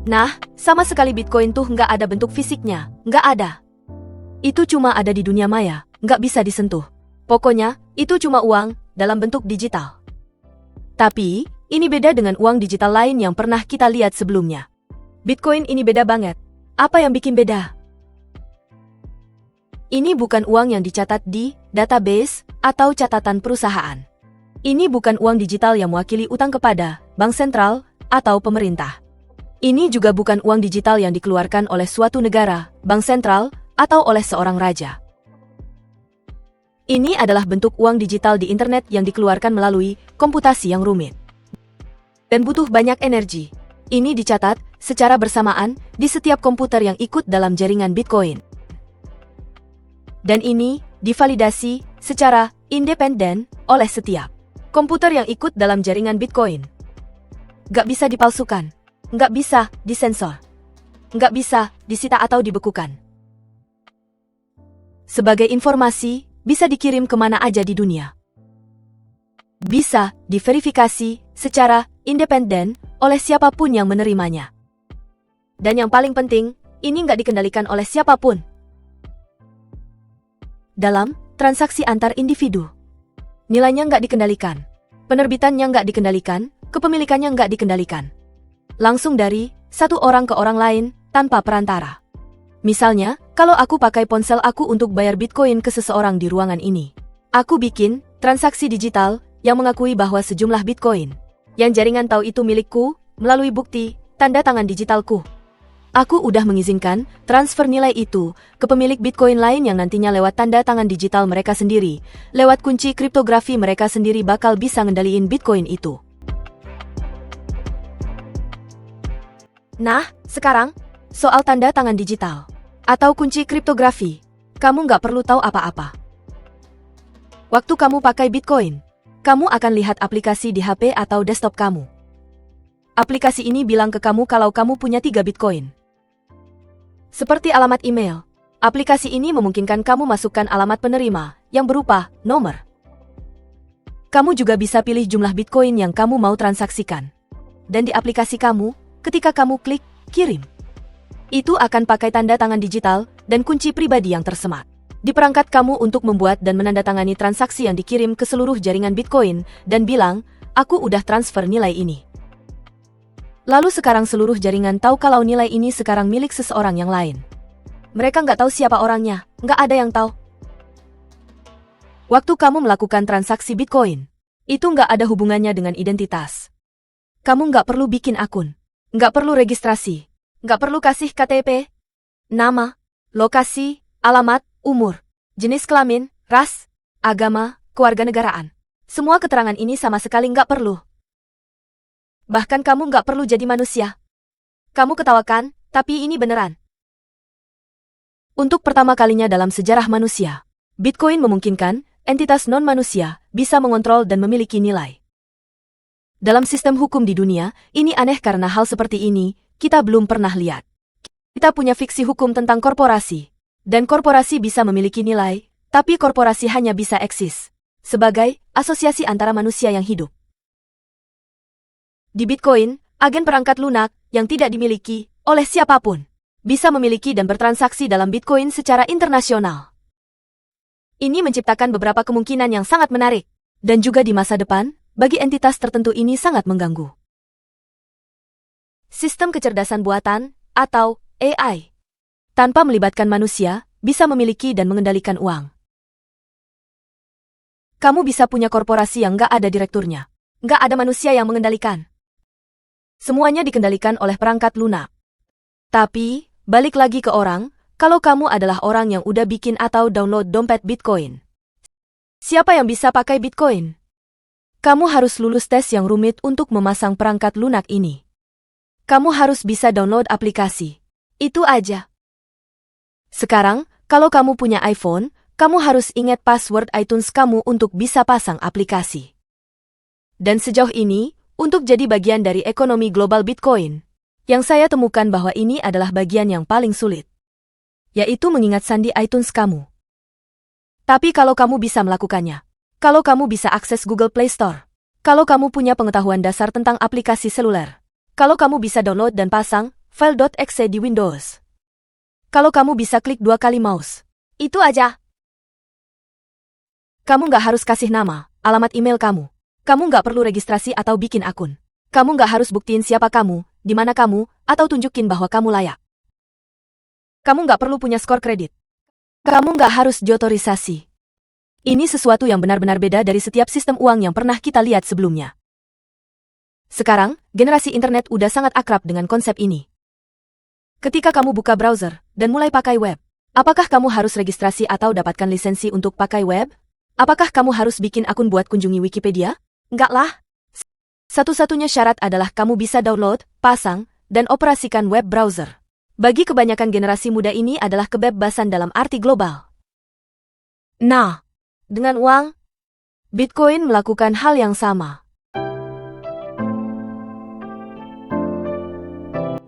Nah, sama sekali Bitcoin tuh nggak ada bentuk fisiknya, nggak ada. Itu cuma ada di dunia maya, nggak bisa disentuh. Pokoknya, itu cuma uang dalam bentuk digital. Tapi, ini beda dengan uang digital lain yang pernah kita lihat sebelumnya. Bitcoin ini beda banget. Apa yang bikin beda? Ini bukan uang yang dicatat di database atau catatan perusahaan. Ini bukan uang digital yang mewakili utang kepada bank sentral atau pemerintah. Ini juga bukan uang digital yang dikeluarkan oleh suatu negara, bank sentral, atau oleh seorang raja. Ini adalah bentuk uang digital di internet yang dikeluarkan melalui komputasi yang rumit dan butuh banyak energi. Ini dicatat secara bersamaan di setiap komputer yang ikut dalam jaringan Bitcoin. Dan ini divalidasi secara independen oleh setiap komputer yang ikut dalam jaringan Bitcoin. Nggak bisa dipalsukan, nggak bisa disensor, nggak bisa disita atau dibekukan. Sebagai informasi, bisa dikirim kemana aja di dunia. Bisa diverifikasi secara independen oleh siapapun yang menerimanya. Dan yang paling penting, ini nggak dikendalikan oleh siapapun. Dalam transaksi antar individu, nilainya nggak dikendalikan, penerbitannya nggak dikendalikan, kepemilikannya nggak dikendalikan. Langsung dari satu orang ke orang lain tanpa perantara. Misalnya, kalau aku pakai ponsel aku untuk bayar Bitcoin ke seseorang di ruangan ini. Aku bikin transaksi digital yang mengakui bahwa sejumlah Bitcoin yang jaringan tahu itu milikku melalui bukti tanda tangan digitalku. Aku udah mengizinkan transfer nilai itu ke pemilik Bitcoin lain yang nantinya lewat tanda tangan digital mereka sendiri, lewat kunci kriptografi mereka sendiri bakal bisa ngendaliin Bitcoin itu. Nah, sekarang, soal tanda tangan digital atau kunci kriptografi, kamu nggak perlu tahu apa-apa. Waktu kamu pakai Bitcoin, kamu akan lihat aplikasi di HP atau desktop kamu. Aplikasi ini bilang ke kamu kalau kamu punya 3 Bitcoin. Seperti alamat email, aplikasi ini memungkinkan kamu masukkan alamat penerima yang berupa nomor. Kamu juga bisa pilih jumlah Bitcoin yang kamu mau transaksikan. Dan di aplikasi kamu, ketika kamu klik kirim, itu akan pakai tanda tangan digital dan kunci pribadi yang tersemat di perangkat kamu untuk membuat dan menandatangani transaksi yang dikirim ke seluruh jaringan Bitcoin dan bilang, aku udah transfer nilai ini. Lalu sekarang seluruh jaringan tahu kalau nilai ini sekarang milik seseorang yang lain. Mereka nggak tahu siapa orangnya, nggak ada yang tahu. Waktu kamu melakukan transaksi Bitcoin, itu nggak ada hubungannya dengan identitas. Kamu nggak perlu bikin akun, nggak perlu registrasi, nggak perlu kasih KTP, nama, lokasi, alamat, umur, jenis kelamin, ras, agama, kewarganegaraan. Semua keterangan ini sama sekali nggak perlu. Bahkan kamu nggak perlu jadi manusia. Kamu ketawakan, tapi ini beneran. Untuk pertama kalinya dalam sejarah manusia, Bitcoin memungkinkan entitas non-manusia bisa mengontrol dan memiliki nilai. Dalam sistem hukum di dunia, ini aneh karena hal seperti ini kita belum pernah lihat. Kita punya fiksi hukum tentang korporasi. Dan korporasi bisa memiliki nilai, tapi korporasi hanya bisa eksis sebagai asosiasi antara manusia yang hidup. Di Bitcoin, agen perangkat lunak yang tidak dimiliki oleh siapapun bisa memiliki dan bertransaksi dalam Bitcoin secara internasional. Ini menciptakan beberapa kemungkinan yang sangat menarik, dan juga di masa depan, bagi entitas tertentu ini sangat mengganggu. Sistem kecerdasan buatan, atau AI, tanpa melibatkan manusia, bisa memiliki dan mengendalikan uang. Kamu bisa punya korporasi yang nggak ada direkturnya, nggak ada manusia yang mengendalikan. Semuanya dikendalikan oleh perangkat lunak. Tapi, balik lagi ke orang, kalau kamu adalah orang yang udah bikin atau download dompet Bitcoin. Siapa yang bisa pakai Bitcoin? Kamu harus lulus tes yang rumit untuk memasang perangkat lunak ini. Kamu harus bisa download aplikasi. Itu aja. Sekarang, kalau kamu punya iPhone, kamu harus ingat password iTunes kamu untuk bisa pasang aplikasi. Dan sejauh ini, untuk jadi bagian dari ekonomi global Bitcoin, yang saya temukan bahwa ini adalah bagian yang paling sulit, yaitu mengingat sandi iTunes kamu. Tapi kalau kamu bisa melakukannya, kalau kamu bisa akses Google Play Store, kalau kamu punya pengetahuan dasar tentang aplikasi seluler, kalau kamu bisa download dan pasang File.exe di Windows. Kalau kamu bisa klik 2 kali mouse. Itu aja. Kamu nggak harus kasih nama, alamat email kamu. Kamu nggak perlu registrasi atau bikin akun. Kamu nggak harus buktiin siapa kamu, di mana kamu, atau tunjukin bahwa kamu layak. Kamu nggak perlu punya skor kredit. Kamu nggak harus diotorisasi. Ini sesuatu yang benar-benar beda dari setiap sistem uang yang pernah kita lihat sebelumnya. Sekarang, generasi internet udah sangat akrab dengan konsep ini. Ketika kamu buka browser dan mulai pakai web, apakah kamu harus registrasi atau dapatkan lisensi untuk pakai web? Apakah kamu harus bikin akun buat kunjungi Wikipedia? Enggak lah. Satu-satunya syarat adalah kamu bisa download, pasang, dan operasikan web browser. Bagi kebanyakan generasi muda ini adalah kebebasan dalam arti global. Nah, dengan uang, Bitcoin melakukan hal yang sama.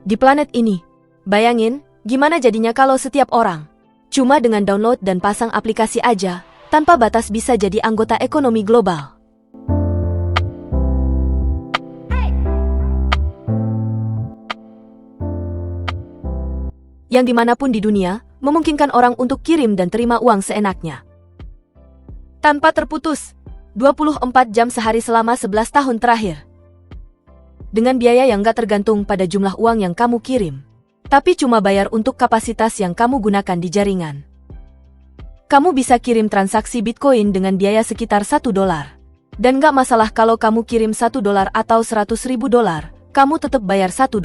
Di planet ini, bayangin gimana jadinya kalau setiap orang cuma dengan download dan pasang aplikasi aja, tanpa batas bisa jadi anggota ekonomi global. Yang dimanapun di dunia, memungkinkan orang untuk kirim dan terima uang seenaknya. Tanpa terputus, 24 jam sehari selama 11 tahun terakhir. Dengan biaya yang gak tergantung pada jumlah uang yang kamu kirim, tapi cuma bayar untuk kapasitas yang kamu gunakan di jaringan. Kamu bisa kirim transaksi Bitcoin dengan biaya sekitar $1. Dan gak masalah kalau kamu kirim $1 atau $100.000, kamu tetap bayar $1.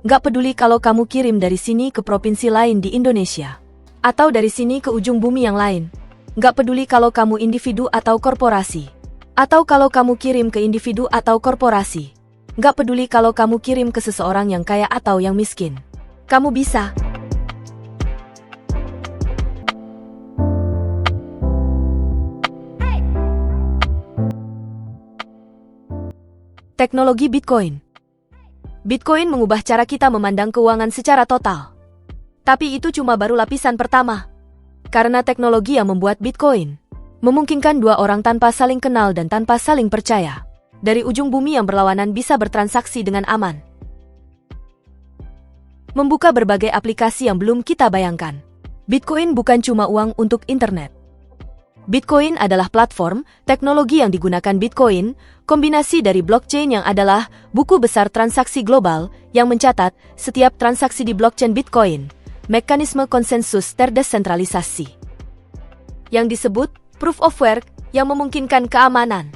Gak peduli kalau kamu kirim dari sini ke provinsi lain di Indonesia, atau dari sini ke ujung bumi yang lain. Gak peduli kalau kamu individu atau korporasi, atau kalau kamu kirim ke individu atau korporasi. Gak peduli kalau kamu kirim ke seseorang yang kaya atau yang miskin. Kamu bisa. Teknologi Bitcoin. Bitcoin mengubah cara kita memandang keuangan secara total. Tapi itu cuma baru lapisan pertama. Karena teknologi yang membuat Bitcoin memungkinkan dua orang tanpa saling kenal dan tanpa saling percaya, dari ujung bumi yang berlawanan bisa bertransaksi dengan aman. Membuka berbagai aplikasi yang belum kita bayangkan. Bitcoin bukan cuma uang untuk internet. Bitcoin adalah platform, teknologi yang digunakan Bitcoin, kombinasi dari blockchain yang adalah buku besar transaksi global yang mencatat setiap transaksi di blockchain Bitcoin, mekanisme konsensus terdesentralisasi yang disebut Proof of Work yang memungkinkan keamanan.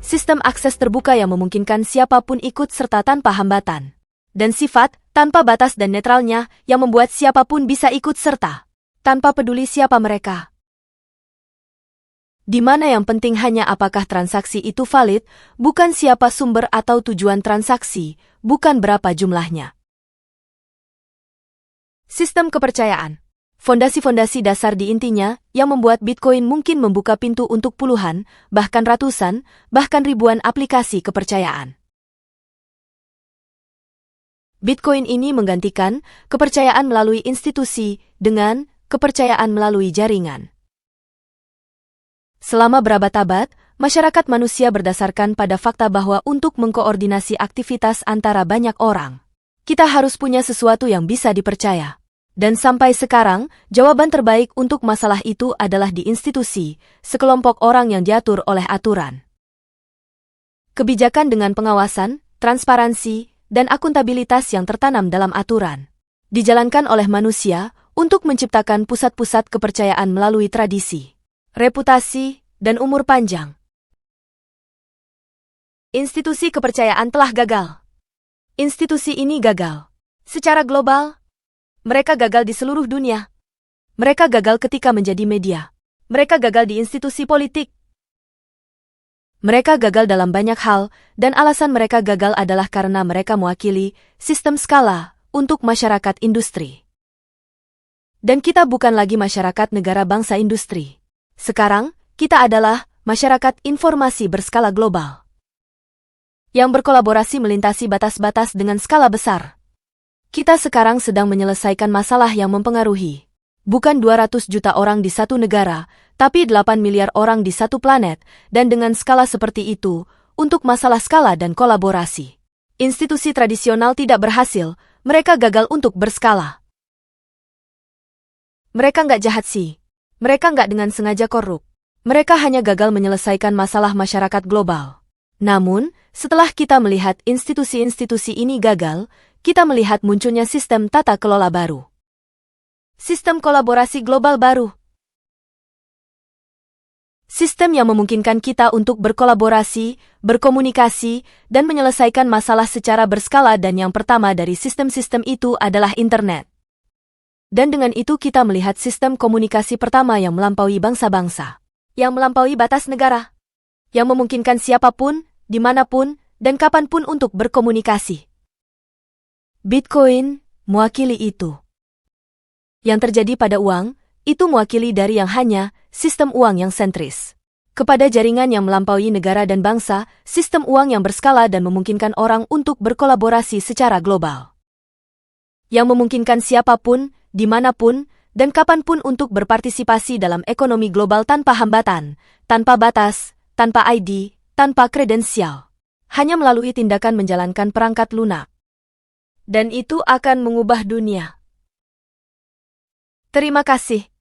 Sistem akses terbuka yang memungkinkan siapapun ikut serta tanpa hambatan. Dan sifat tanpa batas dan netralnya yang membuat siapapun bisa ikut serta, tanpa peduli siapa mereka. Di mana yang penting hanya apakah transaksi itu valid, bukan siapa sumber atau tujuan transaksi, bukan berapa jumlahnya. Sistem kepercayaan. Fondasi-fondasi dasar di intinya yang membuat Bitcoin mungkin membuka pintu untuk puluhan, bahkan ratusan, bahkan ribuan aplikasi kepercayaan. Bitcoin ini menggantikan kepercayaan melalui institusi dengan kepercayaan melalui jaringan. Selama berabad-abad, masyarakat manusia berdasarkan pada fakta bahwa untuk mengkoordinasi aktivitas antara banyak orang, kita harus punya sesuatu yang bisa dipercaya. Dan sampai sekarang, jawaban terbaik untuk masalah itu adalah di institusi, sekelompok orang yang diatur oleh aturan. Kebijakan dengan pengawasan, transparansi, dan akuntabilitas yang tertanam dalam aturan, dijalankan oleh manusia untuk menciptakan pusat-pusat kepercayaan melalui tradisi, reputasi, dan umur panjang. Institusi kepercayaan telah gagal. Institusi ini gagal secara global. Mereka gagal di seluruh dunia. Mereka gagal ketika menjadi media. Mereka gagal di institusi politik. Mereka gagal dalam banyak hal, dan alasan mereka gagal adalah karena mereka mewakili sistem skala untuk masyarakat industri. Dan kita bukan lagi masyarakat negara bangsa industri. Sekarang, kita adalah masyarakat informasi berskala global yang berkolaborasi melintasi batas-batas dengan skala besar. Kita sekarang sedang menyelesaikan masalah yang mempengaruhi bukan 200 juta orang di satu negara, tapi 8 miliar orang di satu planet, dan dengan skala seperti itu, untuk masalah skala dan kolaborasi. Institusi tradisional tidak berhasil, mereka gagal untuk berskala. Mereka nggak jahat sih. Mereka nggak dengan sengaja korup. Mereka hanya gagal menyelesaikan masalah masyarakat global. Namun, setelah kita melihat institusi-institusi ini gagal, kita melihat munculnya sistem tata kelola baru. Sistem kolaborasi global baru. Sistem yang memungkinkan kita untuk berkolaborasi, berkomunikasi, dan menyelesaikan masalah secara berskala, dan yang pertama dari sistem-sistem itu adalah internet. Dan dengan itu kita melihat sistem komunikasi pertama yang melampaui bangsa-bangsa, yang melampaui batas negara, yang memungkinkan siapapun, dimanapun, dan kapanpun untuk berkomunikasi. Bitcoin mewakili itu. Yang terjadi pada uang, itu mewakili dari yang hanya sistem uang yang sentris kepada jaringan yang melampaui negara dan bangsa, sistem uang yang berskala dan memungkinkan orang untuk berkolaborasi secara global. Yang memungkinkan siapapun, dimanapun, dan kapanpun untuk berpartisipasi dalam ekonomi global tanpa hambatan, tanpa batas, tanpa ID, tanpa kredensial. Hanya melalui tindakan menjalankan perangkat lunak. Dan itu akan mengubah dunia. Terima kasih.